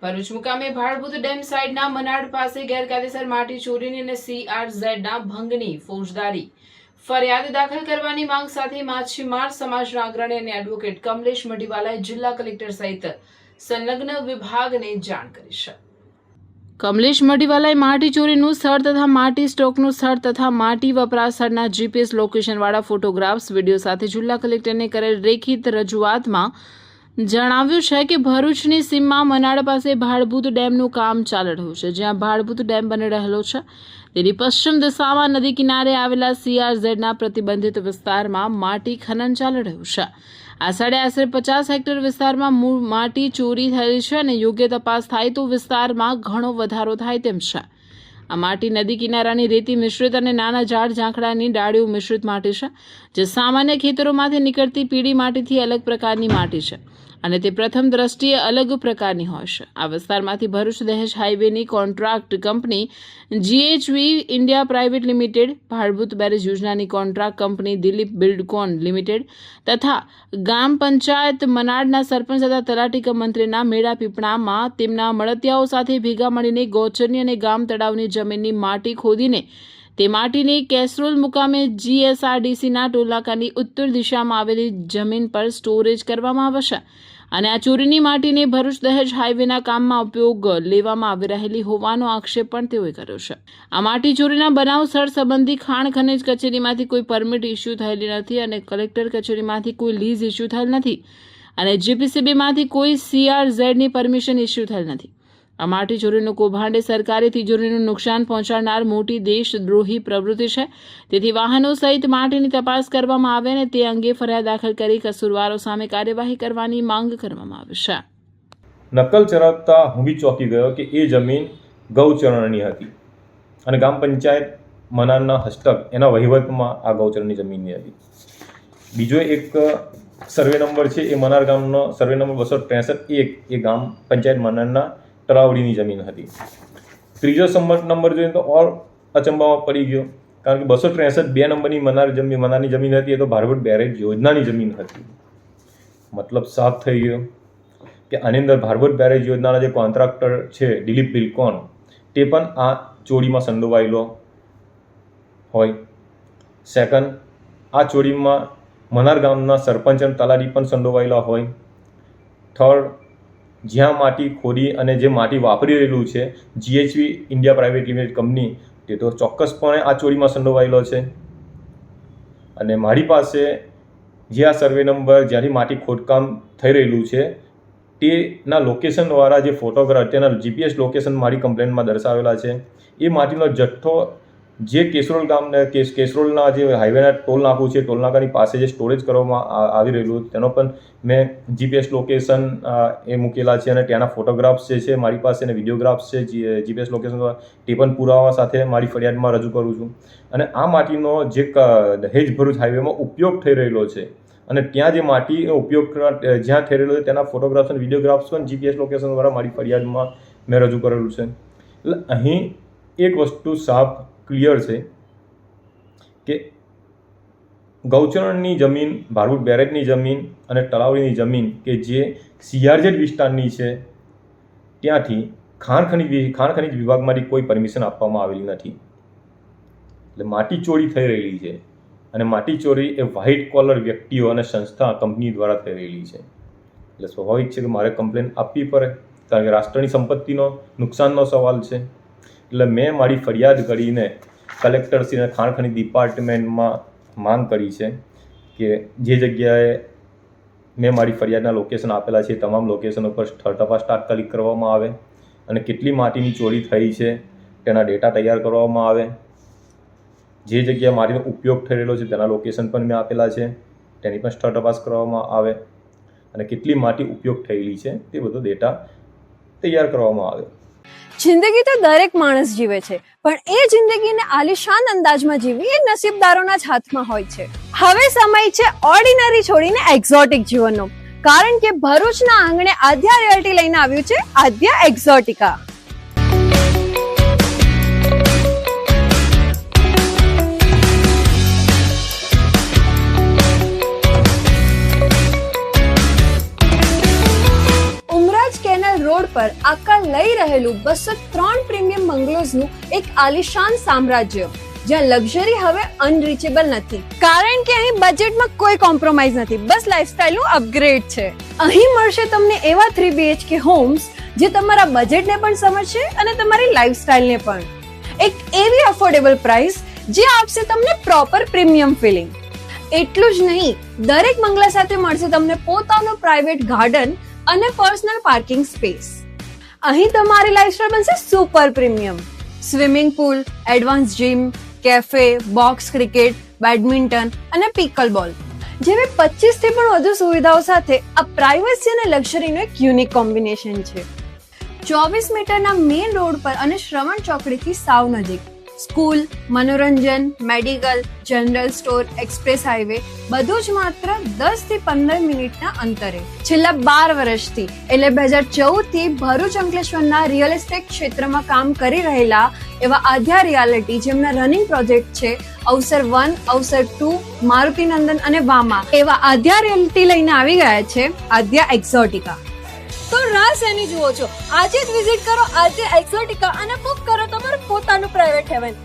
ભરૂચ મુકામે ભાડભૂત ડેમ સાઇડના મનાડ પાસે ગેરકાયદેસર માટી ચોરીની અને CRZ ભંગની ફોજદારી ફરિયાદ દાખલ કરવાની માંગ સાથે માછીમાર સમાજના અગ્રણી અને એડવોકેટ કમલેશ મઢીવાલાએ જિલ્લા કલેક્ટર સહિત સંલગ્ન વિભાગને જાણ કરી છે. કમલેશ મઢીવાલાએ માટી ચોરીનું સ્થળ તથા માટી સ્ટોકનું સ્થળ તથા માટી વપરાશ સ્થળના GPS લોકેશનવાળા ફોટોગ્રાફ્સ વિડીયો સાથે જિલ્લા કલેક્ટરને કરેલ રેખિત રજૂઆતમાં જણાવ્યું છે કે ભરૂચની સીમમાં મનાડ પાસે ભાડભૂત ડેમનું કામ ચાલી રહ્યું છે. જ્યાં ભાડભૂત ડેમ બની રહેલો છે તેની પશ્ચિમ દિશામાં નદી કિનારે આવેલા CRZ પ્રતિબંધિત વિસ્તારમાં માટી ખનન ચાલી રહ્યું છે. આ સ્થળે આશરે 50 હેક્ટર વિસ્તારમાં માટી ચોરી થયેલી છે અને યોગ્ય તપાસ થાય તો વિસ્તારમાં ઘણો વધારો થાય તેમ છે. આ માટી નદી કિનારાની રેતી મિશ્રિત અને નાના ઝાડ ઝાંખડાની ડાળીઓ મિશ્રિત માટી છે, જે સામાન્ય ખેતરોમાંથી નીકળતી પીળી માટીથી અલગ પ્રકારની માટી છે અને તે પ્રથમ દ્રષ્ટિએ અલગ પ્રકારની હોય છે. આ વિસ્તારમાંથી ભરૂચ દહેજ હાઈવેની contract company GHV India private limited, Bhadbhut barrage યોજનાની contract company Dilip Buildcon limited તથા ગામ પંચાયત મનાડના સરપંચ તથા તલાટી કમ મંત્રીના મેળા પીપળામાં તેમના મળતિયાઓ સાથે ભેગા મળીને ગૌચરની અને ગામ તળાવની જમીનની માટી ખોદીને તે માટીને કેસરોલ મુકામે GSRDCના ટોલનાકાની ઉત્તર દિશામાં આવેલી જમીન પર સ્ટોરેજ કરવામાં આવશે અને આ ચોરીની માટીને ભરૂચ દહેજ હાઈવેના કામમાં ઉપયોગ લેવામાં આવી રહેલી હોવાનો આક્ષેપ પણ તેઓએ કર્યો છે. આ માટી ચોરીના બનાવ સ્થળ સંબંધી ખાણ ખનિજ કચેરીમાંથી કોઈ પરમિટ ઇસ્યુ થયેલી નથી અને કલેક્ટર કચેરીમાંથી કોઈ લીઝ ઇસ્યુ થયેલ નથી અને GPCBમાંથી કોઈ CRZની પરમિશન ઇસ્યુ થયેલ નથી. આ માટી ચોરીનું કૌભાંડ સરકારી તિજોરીનું નુકસાન પહોંચાડનાર મોટી દેશદ્રોહી પ્રવૃત્તિ છે. તેથી વાહનો સહિત માટીની તપાસ કરવામાં આવે અને તે અંગે ફરિયાદ દાખલ કરી કસૂરવારો સામે કાર્યવાહી કરવાની માંગ કરવામાં આવી છે. નકલ ચલાવતા હું બી ચોંકી ગયો કે એ જમીન ગૌચરણની હતી અને ગ્રામ પંચાયત મનારના હસ્તક એના વહીવટમાં આ ગૌચરણની જમીનની હતી. બીજો એક સર્વે નંબર છે, એ મનાર ગામનો સર્વે નંબર 263 એ ગામ પંચાયત મનારના તળાવડીની જમીન હતી. ત્રીજો નંબર જોઈએ તો ઓર અચંબામાં પડી ગયો, કારણ કે 263 2 નંબરની મનારની જમીન હતી, એ તો ભાડભૂત બેરેજ યોજનાની જમીન હતી. મતલબ સાફ થઈ ગયો કે આની અંદર ભાડભૂત બેરેજ યોજનાના જે કોન્ટ્રાક્ટર છે દિલીપ બિલ્ડકોન, તે પણ આ ચોરીમાં સંડોવાયેલો હોય. સેકન્ડ, આ ચોરીમાં મનાર ગામના સરપંચ અને તલાટી પણ સંડોવાયેલા હોય. થર્ડ, જ્યાં માટી ખોદી અને જે માટી વાપરી રહેલું છે GHV India private limited company, તે તો ચોક્કસપણે આ ચોરીમાં સંડોવાયેલો છે. અને મારી પાસે જે આ સર્વે નંબર જ્યાંથી માટી ખોદકામ થઈ રહેલું છે તેના લોકેશનવાળા જે ફોટોગ્રાફ, તેના GPS લોકેશન મારી કમ્પ્લેનમાં દર્શાવેલા છે. એ માટીનો જથ્થો જે કેસરોલના જે હાઈવેના ટોલ નાકું છે, ટોલ નાકાની પાસે જે સ્ટોરેજ કરવામાં આવી રહેલું, તેનો પણ મેં GPS લોકેશન એ મૂકેલા છે અને ત્યાંના ફોટોગ્રાફ્સ જે છે મારી પાસે અને વિડીયોગ્રાફ્સ છે GPS લોકેશન, તે પણ પુરાવા સાથે મારી ફરિયાદમાં રજૂ કરું છું. અને આ માટીનો જે દહેજ ભરૂચ હાઈવેમાં ઉપયોગ થઈ રહેલો છે અને ત્યાં જે માટીનો ઉપયોગ જ્યાં થઈ રહેલો છે તેના ફોટોગ્રાફ્સ અને વિડીયોગ્રાફ્સ પણ GPS લોકેશન દ્વારા મારી ફરિયાદમાં મેં રજૂ કરેલું છે. એટલે અહીં એક વસ્તુ સાફ ક્લિયર છે કે ગૌચરણની જમીન, ભાડભૂત બેરેજની જમીન અને તળાવડીની જમીન કે જે CRZ વિસ્તારની છે, ત્યાંથી ખાણ ખનિજ વિભાગમાંથી કોઈ પરમિશન આપવામાં આવેલી નથી. એટલે માટી ચોરી થઈ રહેલી છે અને માટી ચોરી એ વ્હાઇટ કોલર વ્યક્તિઓ અને સંસ્થા કંપની દ્વારા થઈ રહેલી છે. એટલે સ્વાભાવિક છે કે મારે કમ્પ્લેન આપવી પડે, કારણ કે રાષ્ટ્રની સંપત્તિનો નુકસાનનો સવાલ છે. એટલે મેં મારી ફરિયાદ કરીને કલેક્ટરશ્રી અને ખાણ ખનિજ ડિપાર્ટમેન્ટમાં માંગ કરી છે કે જે જગ્યાએ મેં મારી ફરિયાદના લોકેશન આપેલા છે તમામ લોકેશન ઉપર સ્થળ તપાસ તાત્કાલિક કરવામાં આવે અને કેટલી માટીની ચોરી થઈ છે તેના ડેટા તૈયાર કરવામાં આવે. જે જગ્યાએ માટીનો ઉપયોગ થઈ રહેલો છે તેના લોકેશન પણ મેં આપેલા છે, તેની પણ સ્થળ તપાસ કરવામાં આવે અને કેટલી માટી ઉપયોગ થયેલી છે તે બધો ડેટા તૈયાર કરવામાં આવે. જિંદગી તો દરેક માણસ જીવે છે, પણ એ જિંદગીને આલિશાન અંદાજમાં જીવવી એ નસીબદારોના જ હાથમાં હોય છે. હવે સમય છે ઓર્ડિનરી છોડીને એક્ઝોટિક જીવનનો, કારણ કે ભરૂચના આંગણે આદ્યા રિયલ્ટી લઈને આવ્યું છે આદ્યા એક્ઝોટિકા. રોડ પર આકાર લઈ રહેલું 203 પ્રીમિયમ બંગલોઝનું એક આલિશાન સામ્રાજ્ય, જ્યાં લક્ઝરી હવે અનરીચેબલ નથી, કારણ કે અહીં બજેટમાં કોઈ કોમ્પ્રોમાઇઝ નથી, બસ લાઇફસ્ટાઇલનું અપગ્રેડ છે. અહીં મળશે તમને એવા 3 BHK હોમ્સ જે તમારા બજેટને પણ સમજશે અને તમારી લાઇફસ્ટાઇલને પણ. એક એવી અફોર્ડેબલ પ્રાઇસ જે આપશે તમને પ્રોપર પ્રીમિયમ ફિલિંગ. એટલું જ નહીં, દરેક બંગલા સાથે મળશે તમને પોતાનો પ્રાઇવેટ ગાર્ડન અને પર્સનલ પાર્કિંગ સ્પેસ. અહીં તમારી લાઇફસ્ટાઇલ બનશે super premium. Swimming pool, advance gym, cafe, box cricket, badminton અને પિકલ બોલ જેવી 25 થી પણ વધુ સુવિધાઓ સાથે આ પ્રાઇવસી અને લક્ઝરીનું એક યુનિક કોમ્બિનેશન છે. 24 મીટરના મેઇન રોડ પર અને શ્રવણ ચોકડીથી સાવ નજીક. સ્કૂલ, મનોરંજન, medical, general store, express highway બધું જ માત્ર 10 થી 15 મિનિટના અંતરે. છેલ્લા 12 વર્ષથી એટલે 2014 થી ભરૂચ અંકલેશ્વરના રિયલ એસ્ટેટ ક્ષેત્રમાં કામ કરી રહેલા એવા આદ્યા રિયાલિટી, જેમના રનિંગ પ્રોજેક્ટ છે અવસર 1, અવસર 2, મારુતિનંદન અને વામા, એવા આદ્યા રિયાલિટી લઈને આવી ગયા છે આદ્યા એક્ઝોટિકા. તો રાહ શેની જુઓ છો? આજે જ વિઝિટ કરો આદ્યા એક્ઝોટિકા અને બુક કરો તમારું પોતાનું પ્રાઇવેટ હેવન.